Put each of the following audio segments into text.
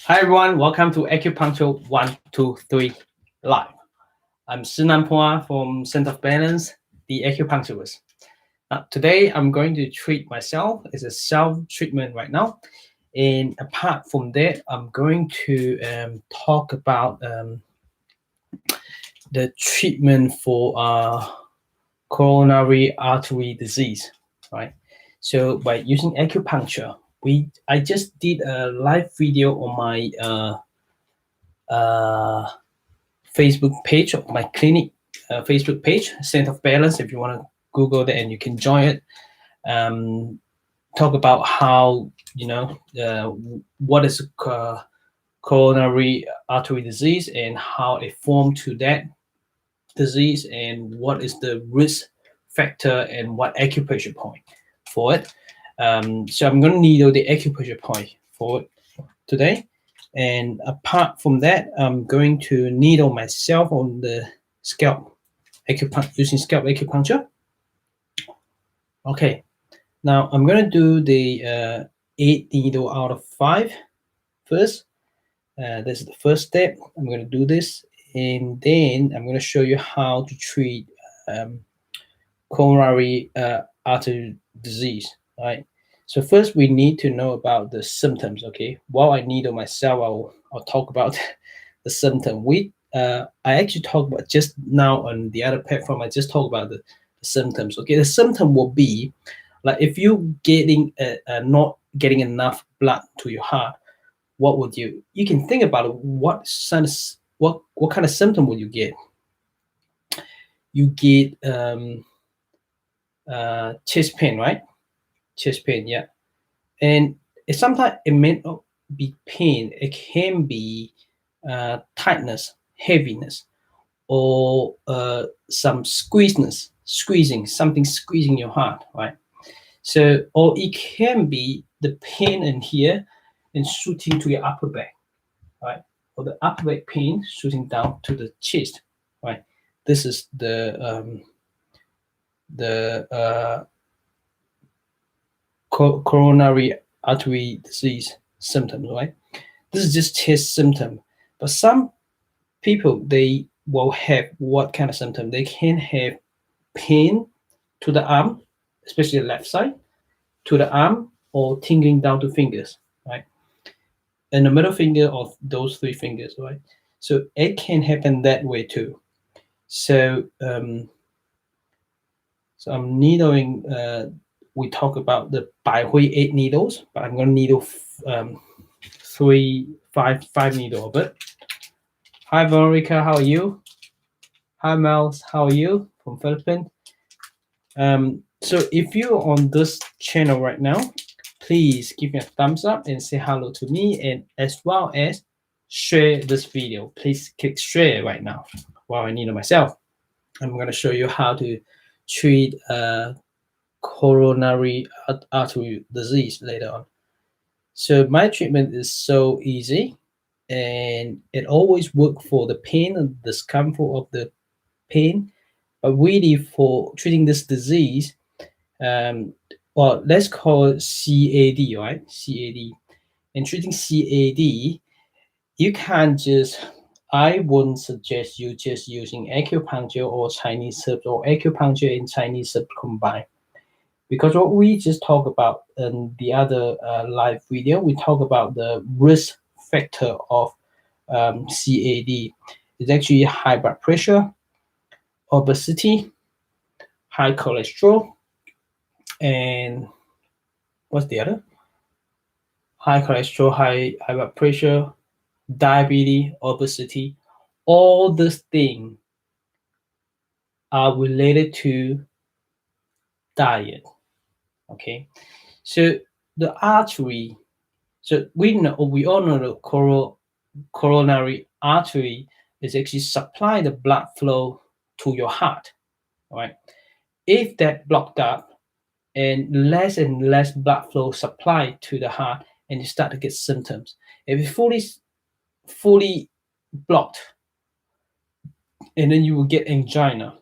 Hi everyone, welcome to Acupuncture 123 Live. I'm Szenan-Balance from Szenan-Balance, the acupuncturist. Now, today I'm going to treat myself as a self-treatment right now. And apart from that, I'm going to talk about the treatment for coronary artery disease, right? So by using acupuncture, I just did a live video on my Facebook page of my clinic Facebook page, Szenan-Balance. If you want to Google that and you can join it. Talk about how what is coronary artery disease and how it formed to that disease and what is the risk factor and what acupressure point for it. So I'm going to needle the acupressure point for it today. And apart from that, I'm going to needle myself on the scalp using scalp acupuncture. Okay, now I'm going to do the 8 needle out of 5 first. This is the first step. I'm going to do this, and then I'm going to show you how to treat coronary artery disease. Right. So first, we need to know about the symptoms. Okay. While I needle myself, I'll talk about the symptom. I actually talked about just now on the other platform. I just talked about the symptoms. Okay. The symptom will be like if you're getting not getting enough blood to your heart. What would you can think about it, what kind of symptom would you get? You get chest pain, right? Chest pain, yeah. And sometimes it may not be pain. It can be tightness, heaviness, or some squeezing, something squeezing your heart, right? So, or it can be the pain in here and shooting to your upper back, right? Or the upper back pain shooting down to the chest, right? This is the coronary artery disease symptoms, right? This is just chest symptom, but some people they will have what kind of symptom? They can have pain to the arm, especially the left side, to the arm, or tingling down to fingers, right? And the middle finger of those 3 fingers, right? So it can happen that way too. So so I'm needling. We talk about the Baihui 8 needles, but I'm going to needle 5 needle of it. Hi Veronica, how are you? Hi Mels, how are you from Philippines? So if you're on this channel right now, please give me a thumbs up and say hello to me, and as well as share this video. Please click share right now while I needle myself. I'm going to show you how to treat coronary artery disease later on. So my treatment is so easy, and it always works for the pain and discomfort of the pain, but really for treating this disease, well, let's call it CAD, right? CAD. And treating CAD, you can't just, I wouldn't suggest you just using acupuncture or Chinese herbs or acupuncture and Chinese herbs combined. Because what we just talked about in the other live video, we talk about the risk factor of CAD. It's actually high blood pressure, obesity, high cholesterol, and what's the other? High cholesterol, high blood pressure, diabetes, obesity. All these things are related to diet. Okay, so the artery. So we all know the coronary artery is actually supply the blood flow to your heart, right? If that blocked up and less blood flow supplied to the heart, and you start to get symptoms. If it's fully blocked, and then you will get angina,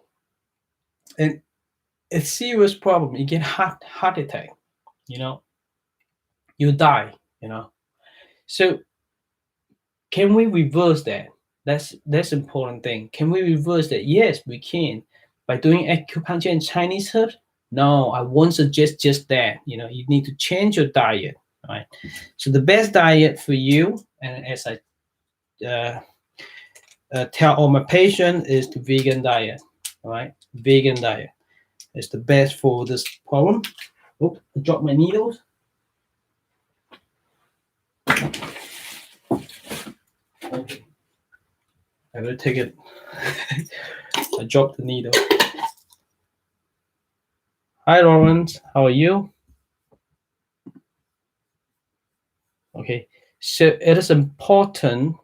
and it's a serious problem. You get heart attack, you die, So Can we reverse that? That's important thing. Can we reverse that? Yes, we can. By doing acupuncture and Chinese herbs? No, I won't suggest just that. You need to change your diet, right? So the best diet for you, and as I tell all my patients, is the vegan diet, right? Vegan diet is the best for this problem. Oh, I dropped my needles. Okay. I will take it. I dropped the needle. Hi, Lawrence. How are you? Okay. So it is important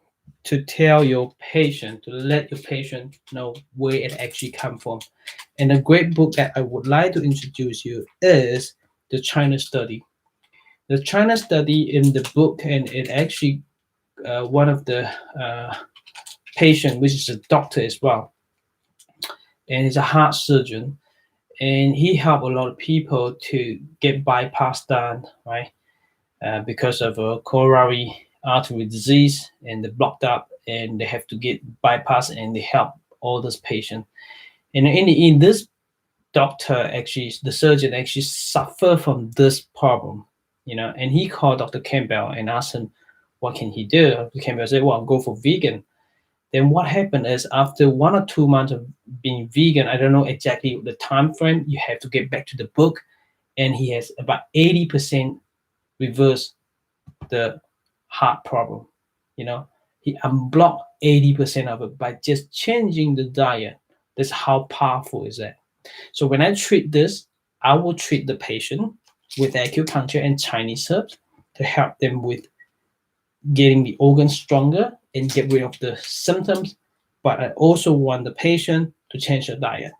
to tell your patient, to let your patient know where it actually comes from. And a great book that I would like to introduce you is the China Study. The China Study in the book, and it actually one of the patient, which is a doctor as well, and he's a heart surgeon, and he helped a lot of people to get bypass done, right? Because of a coronary artery disease, and they blocked up, and they have to get bypass, and they help all those patients. And in this doctor, actually, the surgeon actually suffer from this problem, and he called Dr. Campbell and asked him, what can he do? Dr. Campbell said, well, I'll go for vegan. Then what happened is, after 1 or 2 months of being vegan, I don't know exactly the time frame, you have to get back to the book, and he has about 80% reverse the heart problem. He unblocked 80% of it by just changing the diet. That's how powerful is that. So when I treat this, I will treat the patient with acupuncture and Chinese herbs to help them with getting the organs stronger and get rid of the symptoms. But I also want the patient to change the diet.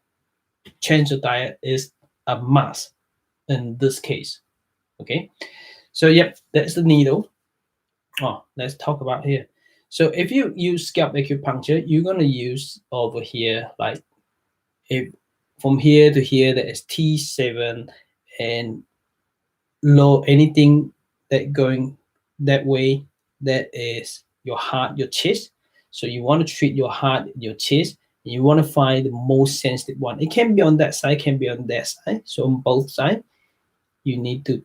Change the diet is a must in this case. Okay. So yep, that's the needle. Oh, let's talk about here. So if you use scalp acupuncture, you're gonna use over here, like if from here to here, that is T7, and low anything that going that way, that is your heart, your chest. So you want to treat your heart, your chest, and you want to find the most sensitive one. It can be on that side, can be on that side. So on both sides, you need to.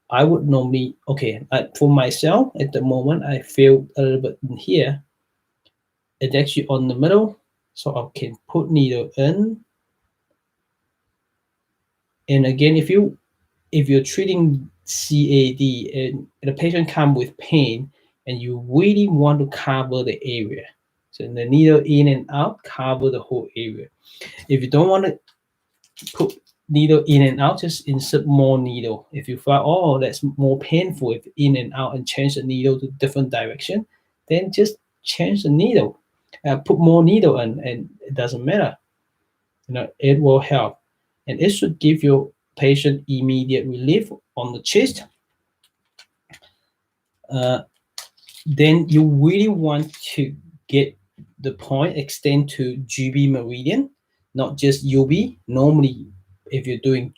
I would normally, okay, for myself at the moment, I feel a little bit in here. It's actually on the middle, so I can put needle in. And again, if you're treating CAD and the patient come with pain, and you really want to cover the area, so the needle in and out, cover the whole area. If you don't want to put needle in and out, just insert more needle. If you find, oh, that's more painful if in and out, and change the needle to different direction, then just change the needle, put more needle in, and it doesn't matter. It will help, and it should give your patient immediate relief on the chest. Then you really want to get the point extend to GB meridian, not just UB. Normally, if you're doing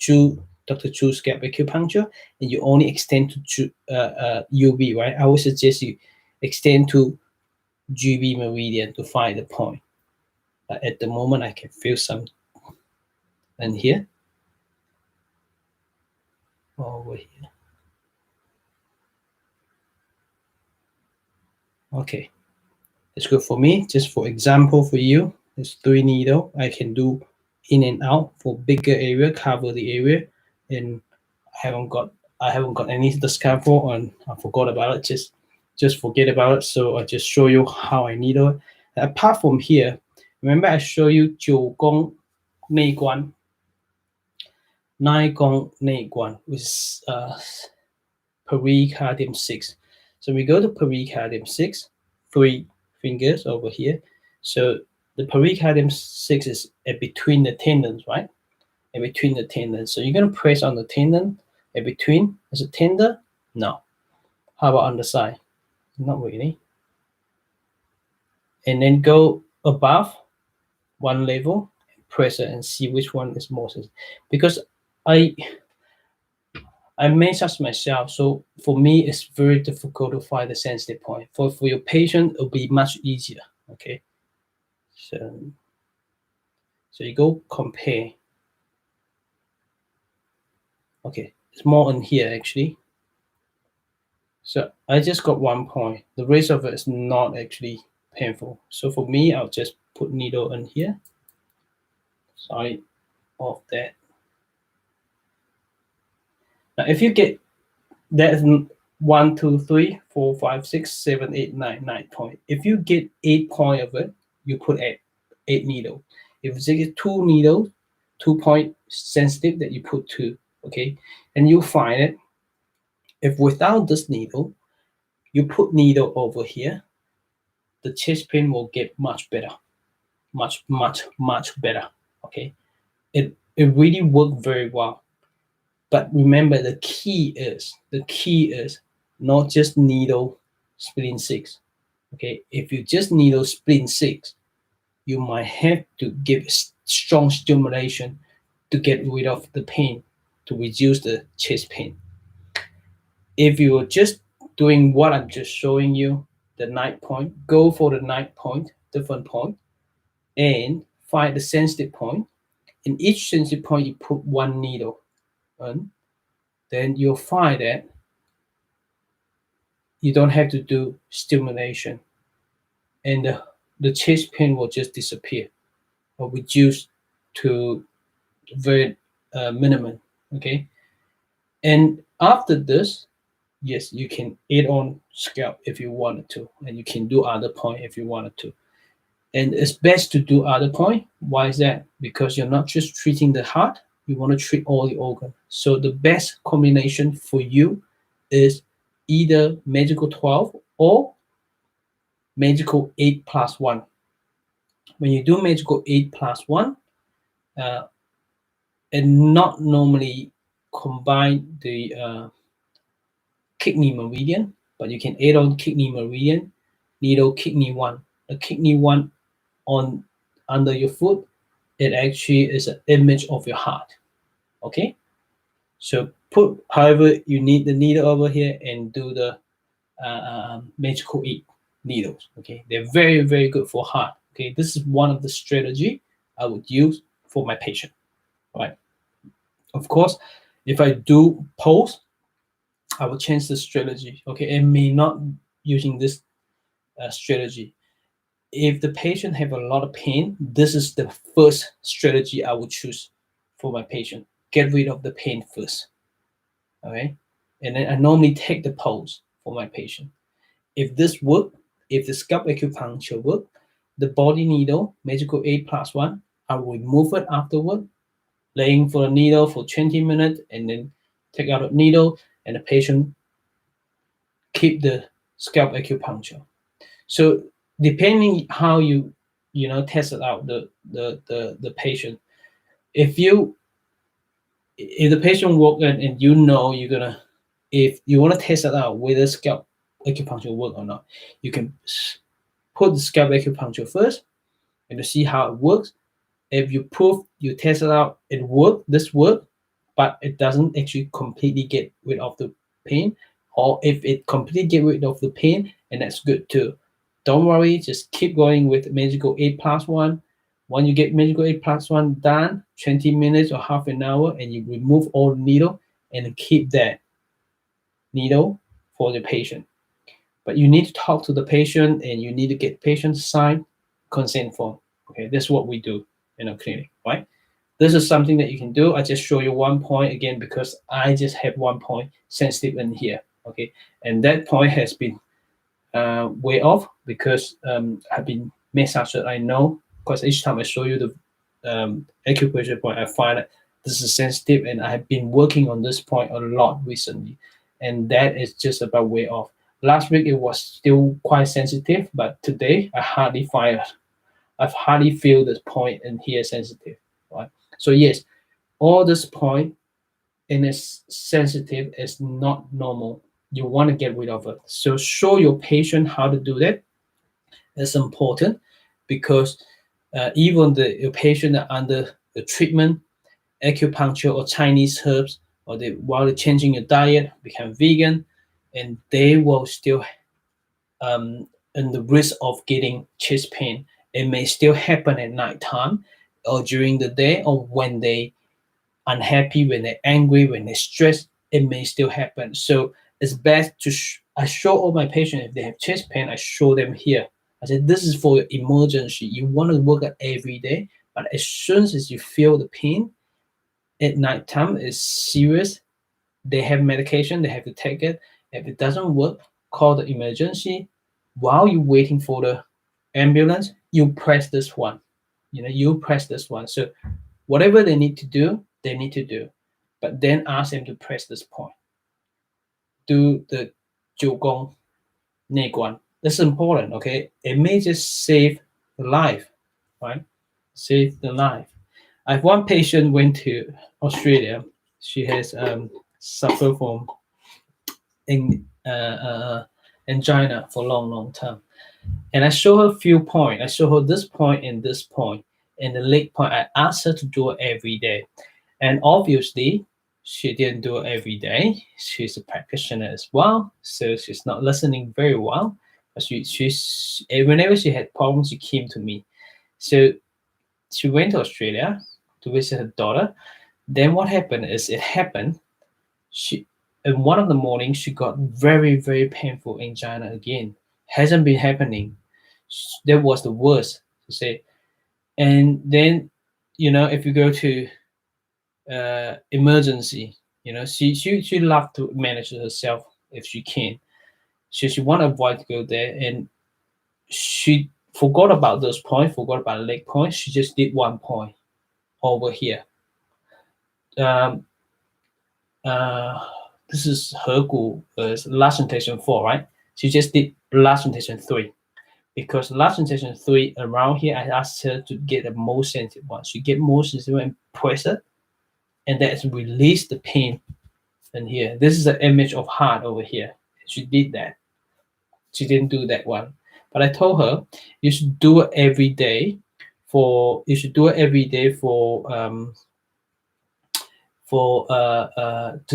Dr. Chu's scalp acupuncture, and you only extend to UB, right? I would suggest you extend to GB meridian to find the point. At the moment, I can feel some in here, over here. Okay, it's good for me. Just for example, for you, it's 3 needle. I can do in and out for bigger area, cover the area, and I haven't got any discount for, and I forgot about it. Just forget about it. So I just show you how I needle. Apart from here, remember I show you 9宫内关, 9宫内关, which is pericardium 6. So we go to pericardium 6, 3 fingers over here. So the pericardium 6 is between the tendons, right? In between the tendons. So you're going to press on the tendon in between. Is it tender? No. How about on the side? Not really. And then go above one level, press it, and see which one is more sensitive. Because I massage myself, so for me, it's very difficult to find the sensitive point. For your patient, it'll be much easier. Okay, so you go compare. Okay, it's more in here actually. So I just got 1 point. The rest of it is not actually painful. So for me, I'll just put needle in here. Side of that. Now, if you get that is 1, 2, 3, 4, 5, 6, 7, 8, 9 point. If you get 8 point of it, you put 8 needle. If you get 2 needles, 2 point sensitive, that you put 2. Okay, and you find it. If without this needle, you put needle over here, the chest pain will get much better, much better. Okay, it really worked very well. But remember, the key is not just needle spleen 6. Okay, if you just needle spleen 6, you might have to give strong stimulation to get rid of the pain, to reduce the chest pain. If you are just doing what I'm just showing you, the 9 point, go for the 9 point, different point, and find the sensitive point. In each sensitive point, you put 1 needle in. Then you'll find that you don't have to do stimulation, and the chest pain will just disappear or reduce to very minimum. Okay, and after this, yes, you can add on scalp if you wanted to, and you can do other point if you wanted to. And it's best to do other point. Why is that? Because you're not just treating the heart, you want to treat all the organ. So the best combination for you is either magical 12 or magical 8+1. When you do magical 8+1, and not normally combine the kidney meridian, but you can add on kidney meridian, needle kidney 1. The kidney 1 on under your foot, it actually is an image of your heart. Okay, so put however you need the needle over here and do the magical 8 needles. Okay, they're very good for heart. Okay, this is one of the strategy I would use for my patient. Right. Of course, if I do pulse, I will change the strategy. Okay, and may not using this strategy. If the patient have a lot of pain, this is the first strategy I would choose for my patient. Get rid of the pain first. Okay, and then I normally take the pulse for my patient. If this work, if the scalp acupuncture work, the body needle, magical 8+1, I will remove it afterward, laying for a needle for 20 minutes, and then take out a needle, and the patient keep the scalp acupuncture. So depending how you test it out, the patient, if the patient walk in and you're gonna, if you want to test it out whether scalp acupuncture work or not, you can put the scalp acupuncture first and to see how it works. If you prove, you test it out, it work, but it doesn't actually completely get rid of the pain, or if it completely get rid of the pain, and that's good too. Don't worry, just keep going with magical 8+1. When you get magical 8+1 done, 20 minutes or half an hour, and you remove all the needle and keep that needle for the patient. But you need to talk to the patient, and you need to get patient sign consent form. Okay, that's what we do in a clinic, right? This is something that you can do. I just show you 1 point again because I just have 1 point sensitive in here. Okay, and that point has been way off because I've been massaged. I know, because each time I show you the acupressure point, I find that this is sensitive, and I have been working on this point a lot recently, and that is just about way off. Last week it was still quite sensitive, but today I hardly feel this point in here sensitive, right? So yes, all this point and it's sensitive is not normal. You want to get rid of it. So show your patient how to do that. It's important because even your patient are under the treatment, acupuncture or Chinese herbs, or while they're changing your diet, become vegan, and they will still in the risk of getting chest pain. It may still happen at night time or during the day, or when they unhappy, when they're angry, when they're stressed, it may still happen. So it's best to I show all my patients, if they have chest pain, I show them here. I said, this is for emergency. You want to work out every day, but as soon as you feel the pain at night time is serious, they have medication, they have to take it. If it doesn't work, call the emergency. While you're waiting for the ambulance, you press this one. You press this one. So whatever they need to do, they need to do. But then ask them to press this point. Do the 九宫内观. This is important, okay? It may just save the life, right? Save the life. I have one patient went to Australia. She has suffered from angina for a long time. And I show her a few points. I show her this point and this point and the leg point. I asked her to do it every day. And obviously, she didn't do it every day. She's a practitioner as well, so she's not listening very well. But she's whenever she had problems, she came to me. So she went to Australia to visit her daughter. Then what happened is she in one of the mornings she got very, very painful angina again. Hasn't been happening. That was the worst to say. And then, if you go to emergency, she love to manage herself if she can. So she want to avoid to go there, and she forgot about those points, forgot about the leg point. She just did one point over here. This is her goal, last sensation 4, right? She just did last sensation 3. Because last sensation 3 around here, I asked her to get a more sensitive one. She get more sensitive and press it, and that's release the pain in here. This is an image of heart over here. She did that. She didn't do that one. But I told her you should do it every day for to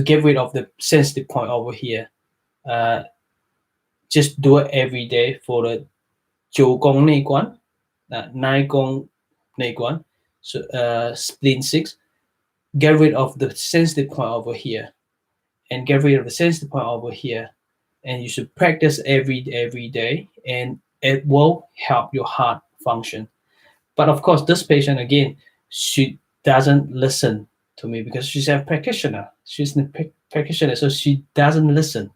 get rid of the sensitive point over here. Just do it every day for the 九宫内观, 9宫内观, so spleen 6. Get rid of the sensitive point over here, and get rid of the sensitive point over here. And you should practice every day, and it will help your heart function. But of course, this patient again, she doesn't listen to me because she's a practitioner. She's a practitioner, so she doesn't listen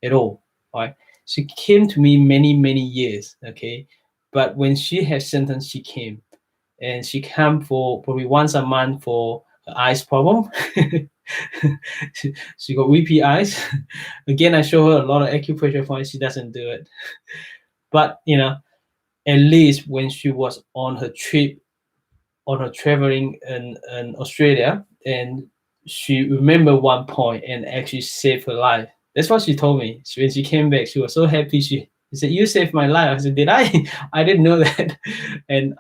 at all. Right? She came to me many years. Okay, but when she had symptoms, she came, and she came for probably once a month for her eyes problem. she got weepy eyes. Again, I show her a lot of acupressure points. She doesn't do it. But at least when she was on her trip, on her traveling in Australia, and she remembered one point and actually saved her life. That's what she told me. When she came back, she was so happy. She said, "You saved my life." I said, "Did I?" I didn't know that. And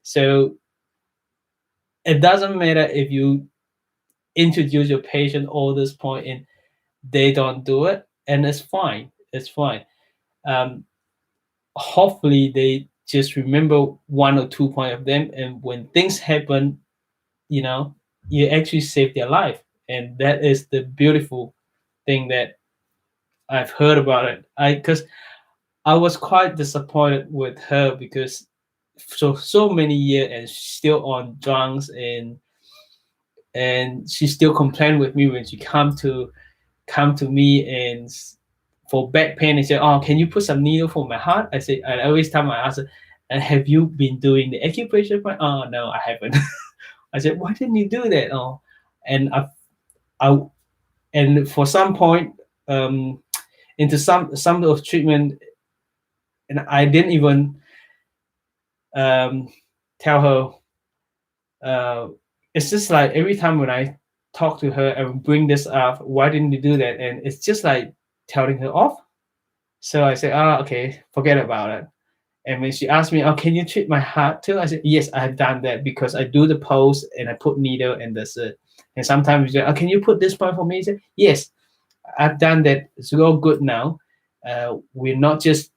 so it doesn't matter if you introduce your patient all this point and they don't do it, and it's fine. It's fine. Hopefully they just remember 1 or 2 points of them, and when things happen, you actually save their life. And that is the beautiful thing that I've heard about it. Because I was quite disappointed with her, because so many years and still on drugs, and she still complained with me when she come to me and for back pain and say, "Oh, can you put some needle for my heart?" I say, and every time I ask her, "And have you been doing the acupressure?" "Oh no, I haven't." I said, "Why didn't you do that?" "Oh," and and for some point into some of treatment, and I didn't even tell her. It's just like every time when I talk to her and bring this up, "Why didn't you do that?" And it's just like telling her off. So I say, "Oh, okay, forget about it." And when she asked me, "Oh, can you treat my heart too?" I said, "Yes, I have done that because I do the pose and I put needle and that's it." And sometimes you say, "Oh, can you put this point for me?" I said, "Yes, I've done that. It's all good now. We're not just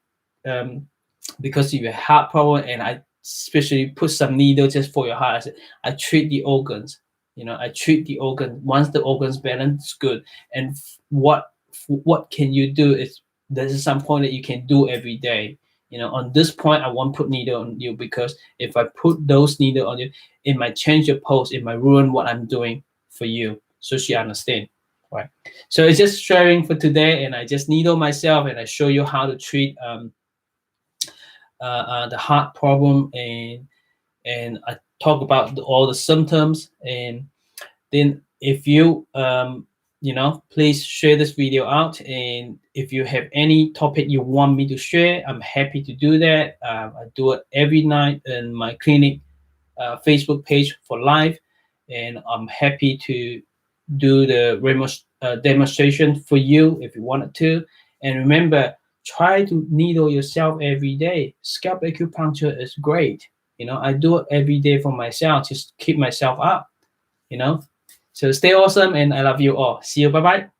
because you have a heart problem and I especially put some needle just for your heart." I said, "I treat the organs. I treat the organ. Once the organs balance, good. And what can you do is there's some point that you can do every day. On this point, I won't put needle on you because if I put those needle on you, it might change your pose. It might ruin what I'm doing for you." So she understand, right? So it's just sharing for today, and I just needle myself, and I show you how to treat the heart problem, and I talk about all the symptoms, and then if you please share this video out, and if you have any topic you want me to share, I'm happy to do that. I do it every night in my clinic Facebook page for live, and I'm happy to do the demonstration for you if you wanted to. And remember, try to needle yourself every day. Scalp acupuncture is great. I do it every day for myself, just keep myself up. So stay awesome, and I love you all. See you. Bye bye.